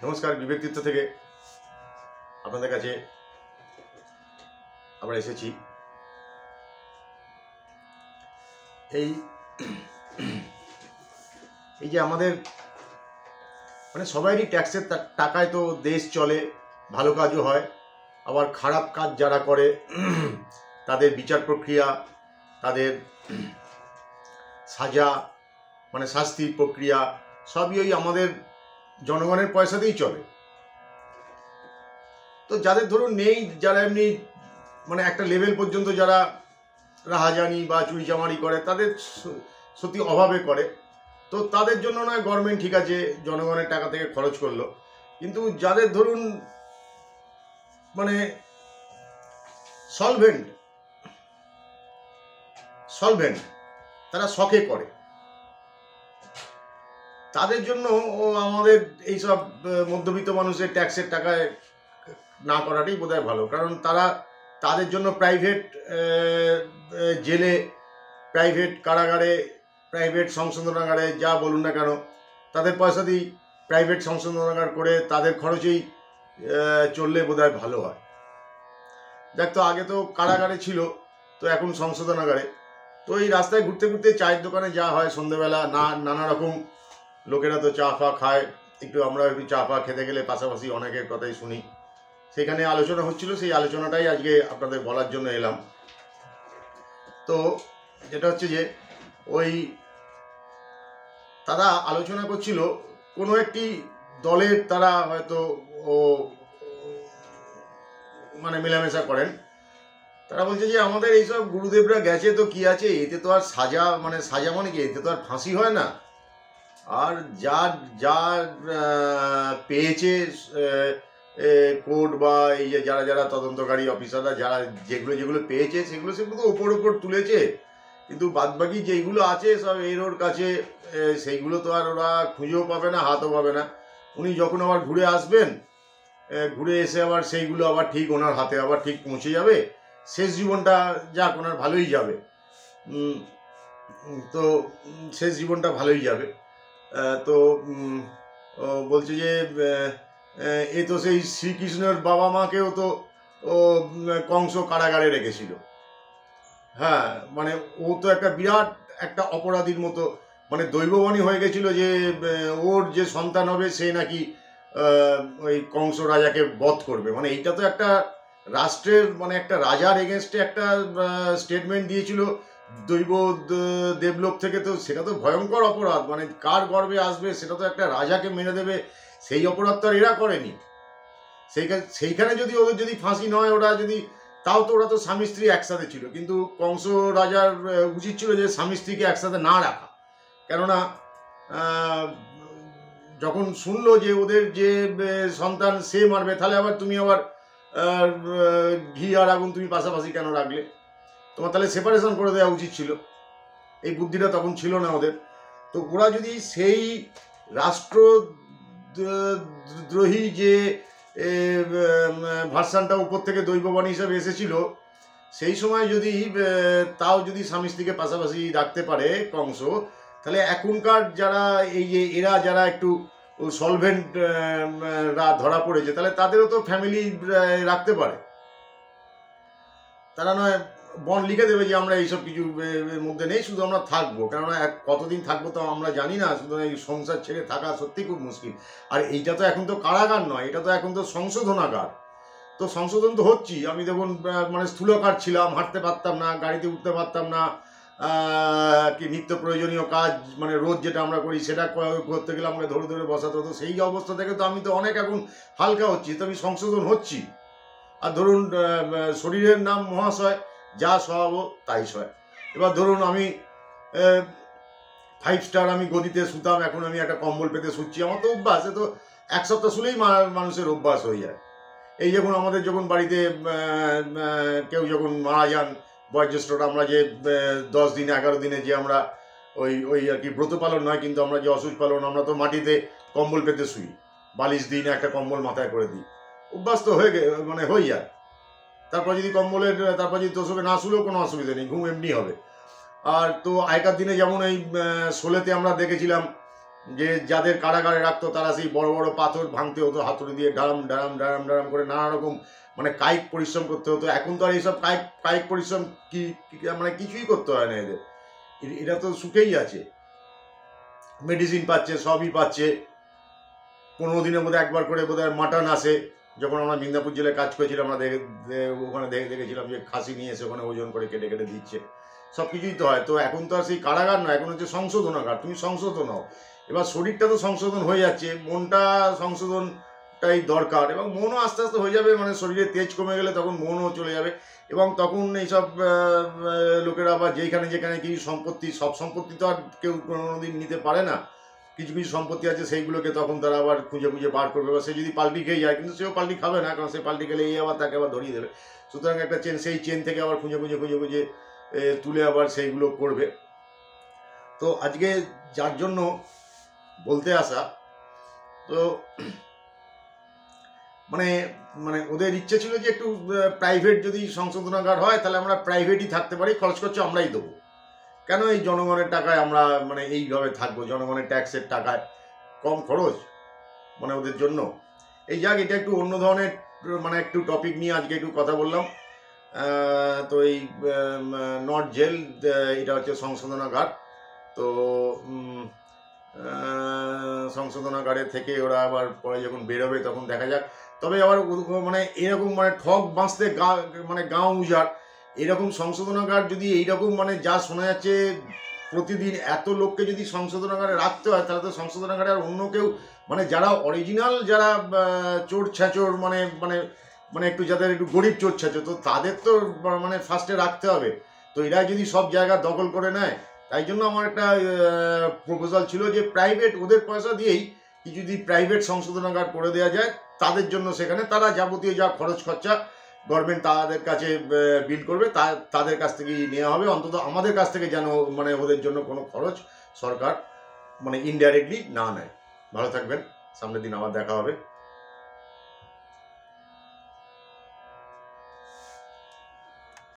নমস্কার, বিবেকতীর্থ থেকে আপনাদের কাছে আমরা এসেছি। এই এই যে আমাদের সবারই ট্যাক্সের টাকায় তো দেশ চলে, ভালো কাজও হয়, আবার খারাপ কাজ যারা করে তাদের বিচার প্রক্রিয়া, তাদের সাজা শাস্তির প্রক্রিয়া সবই ওই আমাদের জনগণের পয়সাতেই চলে। তো যাদের ধরুন নেই, যারা এমনি একটা লেভেল পর্যন্ত যারা রাহাজানি বা চুরি চামারি করে, তাদের সত্যি অভাবে করে, তো তাদের জন্য নয় গভর্নমেন্ট ঠিক আছে জনগণের টাকা থেকে খরচ করলো, কিন্তু যাদের ধরুন সলভেন্ট তারা শখে করে, তাদের জন্য আমাদের এইসব মধ্যবিত্ত মানুষের ট্যাক্সের টাকায় না করাটাই বোধহয় ভালো। কারণ তাদের জন্য প্রাইভেট জেলে, প্রাইভেট কারাগারে, প্রাইভেট সংশোধনাগারে যা বলুন না কেন, তাদের পয়সা দিয়েই প্রাইভেট সংশোধনাগার করে তাদের খরচেই চললে বোধহয় ভালো হয়। দেখ, তো আগে তো কারাগারে ছিল, তো এখন সংশোধনাগারে। তো এই রাস্তায় ঘুরতে ঘুরতে চায়ের দোকানে যা হয় সন্ধ্যেবেলা, নানা রকম লোকেরা তো চা ফা খায়, আমরা একটু চা ফা খেতে গেলে পাশাপাশি অনেকের কথাই শুনি, সেখানে আলোচনা হচ্ছিল, সেই আলোচনাটাই আজকে আপনাদের বলার জন্য এলাম। তো যেটা হচ্ছে যে তারা আলোচনা করছিল কোনো একটি দলের, তারা হয়তো মেলামেশা করেন, তারা বলছে যে আমাদের এইসব গুরুদেবরা গেছে তো কি আছে, এতে তো আর সাজা সাজা কি, এতে তো আর ফাঁসি হয় না, আর যা পেয়েছে কোর্ট বা এই যে যারা তদন্তকারী অফিসাররা যারা যেগুলো পেয়েছে সেগুলো তো ওপর তুলেছে, কিন্তু বাদবাকি যেইগুলো আছে সব এর কাছে, সেইগুলো তো আর ওরা খুঁজেও পাবে না, হাতও পাবে না। উনি যখন আবার ঘুরে আসবেন, ঘুরে এসে আবার সেইগুলো আবার ঠিক ওনার হাতে আবার ঠিক পৌঁছে যাবে, শেষ জীবনটা যাক ওনার ভালোই যাবে। তো শেষ জীবনটা ভালোই যাবে। তো বলছে যে এ তো সেই শ্রীকৃষ্ণের বাবা মাকেও তো কংস কারাগারে রেখেছিল। হ্যাঁ, ও তো একটা বিরাট একটা অপরাধীর মতো দৈববাণী হয়ে গেছিল যে ওর যে সন্তান হবে সে নাকি ওই কংস রাজাকে বধ করবে। এইটা তো একটা রাষ্ট্রের একটা রাজার এগেনস্টে একটা স্টেটমেন্ট দিয়েছিল দৈব দেবলোক থেকে। তো সেটা তো ভয়ঙ্কর অপরাধ, কার গর্বে আসবে, সেটা তো একটা রাজাকে মেরে দেবে, সেই অপরাধ তো আর এরা করেনি। সেইখানে যদি ওদের যদি ফাঁসি নয়, ওরা যদি তাও তো ওরা তো স্বামী স্ত্রী একসাথে ছিল, কিন্তু কংস রাজার উচিত ছিল যে স্বামী স্ত্রীকে একসাথে না রাখা। কেননা যখন শুনলো যে ওদের যে সন্তান সে মারবে, তাহলে আবার তুমি আবার ঘি আর আগুন তুমি পাশাপাশি কেন রাখলে? তোমার তাহলে সেপারেশন করে দেওয়া উচিত ছিল। এই বুদ্ধিটা তখন ছিল না ওদের। তো ওরা যদি সেই রাষ্ট্রদ্রোহী যে ভার্সানটা উপর থেকে দৈববাণী হিসাবে এসেছিল, সেই সময় যদি তাও যদি স্বামী স্ত্রীকে পাশাপাশি রাখতে পারে কংস, তাহলে এখনকার যারা এই যে এরা যারা একটু সলভেন্ট ধরা পড়েছে, তাহলে তাদেরও তো ফ্যামিলি রাখতে পারে। তারা নয় বন্ড লিখে দেবে যে আমরা এইসব কিছু মধ্যে নেই, শুধু আমরা থাকবো। কেননা কতদিন থাকবো তো আমরা জানি না, শুধু এই সংসার ছেড়ে থাকা সত্যি খুব মুশকিল। আর এইটা তো এখন তো কারাগার নয়, এটা তো এখন তো সংশোধনাগার। তো সংশোধন তো হচ্ছি। আমি দেখুন স্থূলকার ছিলাম, হাঁটতে পারতাম না, গাড়িতে উঠতে পারতাম না, কি নিত্য প্রয়োজনীয় কাজ রোজ যেটা আমরা করি সেটা করতে গেলে আমাকে ধরে ধরে বসাতে হতো। সেই অবস্থা থেকে তো আমি তো অনেক এখন হালকা হচ্ছি, তো আমি সংশোধন হচ্ছি। আর ধরুন শরীরের নাম মহাশয়, যা সহাবো তাই সয়। এবার ধরুন আমি 5 স্টার আমি গদিতে শুতাম, এখন আমি একটা কম্বল পেতে শুচ্ছি। আমার তো অভ্যাস, এ তো এক সপ্তাহ শুলেই মানুষের অভ্যাস হয়ে যায়। এই যখন আমাদের যখন বাড়িতে কেউ যখন মারা যান বয়োজ্যেষ্ঠরা, আমরা যে 10 দিন 11 দিনে যে আমরা ওই আর কি ব্রত পালন নয়, কিন্তু আমরা যে অসুখ পালন, আমরা তো মাটিতে কম্বল পেতে শুই, বালিশ দিই না, একটা কম্বল মাথায় করে দিই। অভ্যাস তো হয়ে যায়। তারপর যদি তারপর যদি তোষকে না শুলেও কোনো অসুবিধা নেই, ঘুম এমনি হবে। আর তো আগেকার দিনে যেমন এই শোলেতে আমরা দেখেছিলাম যে যাদের কারাগারে রাখতো তারা সেই বড় বড় পাথর ভাঙতে হতো হাতুড়ি দিয়ে, ডারাম ডারাম ডারাম ডারাম করে নানা রকম মানে কায়িক পরিশ্রম করতে হতো। এখন তো আর এইসব কায়িক পরিশ্রম মানে কিছুই করতে হয় না এদের, এরা তো সুখেই আছে, মেডিসিন পাচ্ছে, সবই পাচ্ছে। 15 দিনের মধ্যে একবার করে বোধহয় মাটন আসে। যখন আমরা মিদনাপুর জেলায় কাজ করেছিলাম আমরা ওখানে দেখেছিলাম যে খাসি নিয়ে এসে ওখানে ওজন করে কেটে কেটে দিচ্ছে, সব কিছুই তো হয়। তো এখন তো আর সেই কারাগার নয়, এখন হচ্ছে সংশোধনাগার, তুমি সংশোধন হও। এবার শরীরটা তো সংশোধন হয়ে যাচ্ছে, মনটা সংশোধনটাই দরকার, এবং মনও আস্তে আস্তে হয়ে যাবে, মানে শরীরে তেজ কমে গেলে তখন মনও চলে যাবে। এবং তখন এইসব লোকেরা আবার যেখানে যেখানে কিছু সম্পত্তি, সব সম্পত্তি তো আর কেউ কোনোদিন নিতে পারে না, কিছু কিছু সম্পত্তি আছে সেইগুলোকে তখন তারা আবার খুঁজে খুঁজে বার করবে। বা সে যদি পাল্টি খেয়ে যায়, কিন্তু সেও পাল্টি খাবে না, কারণ সে পাল্টি খেলে এই আবার তাকে আবার ধরিয়ে দেবে। সুতরাং একটা চেন, সেই চেন থেকে আবার খুঁজে খুঁজে খুঁজে খুঁজে তুলে আবার সেইগুলো করবে। তো আজকে যার জন্য বলতে আসা, তো মানে মানে ওদের ইচ্ছে ছিল যে একটু প্রাইভেট যদি সংশোধনাগার হয় তাহলে আমরা প্রাইভেটই থাকতে পারি, খরচ খরচা আমরাই দেবো, কেন এই জনগণের টাকায় আমরা মানে এইভাবে থাকবো, জনগণের ট্যাক্সের টাকায় কম খরচ মানে ওদের জন্য। এই যাক, এটা একটু অন্য ধরনের মানে একটু টপিক নিয়ে আজকে একটু কথা বললাম। তো এই নর্থ জেল, এটা হচ্ছে সংশোধনাগার। তো সংশোধনাগারে থেকে ওরা আবার পরে যখন বেরোবে তখন দেখা যাক। তবে আবার মানে এরকম মানে ঠক বাঁচতে মানে গাঁও উজাড়, এরকম সংশোধনাগার যদি এইরকম মানে যা শোনা যাচ্ছে প্রতিদিন এত লোককে যদি সংশোধনাগারে রাখতে হয়, তাহলে তো সংশোধনাগারে আর অন্য কেউ মানে যারা অরিজিনাল, যারা চোর ছ্যাঁচোর মানে মানে মানে একটু যাদের একটু গরিব চোর ছ্যাঁচোর, তো তাদের তো মানে ফার্স্টে রাখতে হবে। তো এরা যদি সব জায়গা দখল করে নেয়, তাই জন্য আমার একটা প্রপোজাল ছিল যে প্রাইভেট, ওদের পয়সা দিয়েই যদি প্রাইভেট সংশোধনাগার করে দেওয়া যায় তাদের জন্য, সেখানে তারা যাবতীয় যা খরচ খরচা গভর্নমেন্ট তাদের কাছে বিল করবে, তাদের কাছ থেকেই নেওয়া হবে। অন্তত আমাদের কাছ থেকে যেন মানে ওদের জন্য কোনো খরচ সরকার মানে ইনডাইরেক্টলি না নেয়। ভালো থাকবেন, সামনের দিন আবার দেখা হবে।